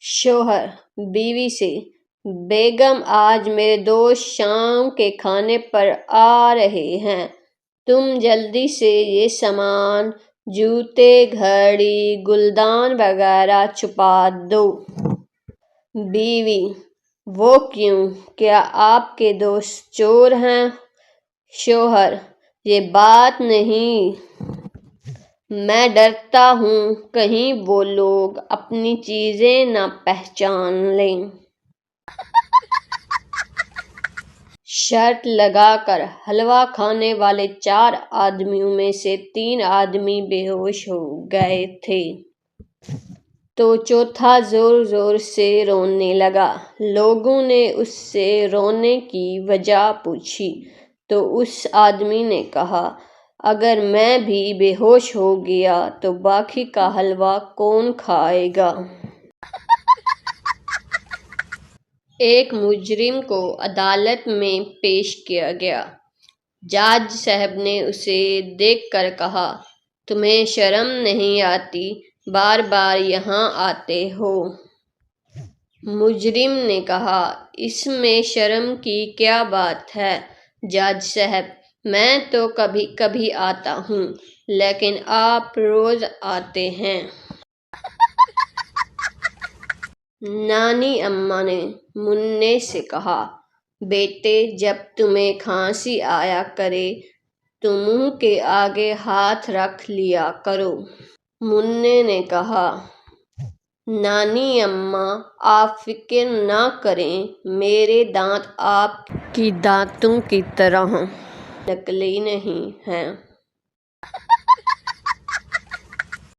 شوہر بیوی سے: بیگم، آج میرے دوست شام کے کھانے پر آ رہے ہیں، تم جلدی سے یہ سامان، جوتے، گھڑی، گلدان وغیرہ چھپا دو۔ بیوی: وہ کیوں؟ کیا آپ کے دوست چور ہیں؟ شوہر: یہ بات نہیں، میں ڈرتا ہوں کہیں وہ لوگ اپنی چیزیں نہ پہچان لیں۔ شرط لگا کر حلوہ کھانے والے 4 آدمیوں میں سے 3 آدمی بے ہوش ہو گئے تھے، تو چوتھا زور زور سے رونے لگا۔ لوگوں نے اس سے رونے کی وجہ پوچھی تو اس آدمی نے کہا، اگر میں بھی بے ہوش ہو گیا تو باقی کا حلوہ کون کھائے گا؟ ایک مجرم کو عدالت میں پیش کیا گیا۔ جج صاحب نے اسے دیکھ کر کہا، تمہیں شرم نہیں آتی؟ بار بار یہاں آتے ہو؟ مجرم نے کہا، اس میں شرم کی کیا بات ہے جج صاحب، میں تو کبھی کبھی آتا ہوں، لیکن آپ روز آتے ہیں۔ نانی اماں نے منّے سے کہا، بیٹے، جب تمہیں کھانسی آیا کرے تو منہ کے آگے ہاتھ رکھ لیا کرو۔ منّے نے کہا، نانی اماں، آپ فکر نہ کریں، میرے دانت آپ کی دانتوں کی طرح نکلی نہیں ہیں۔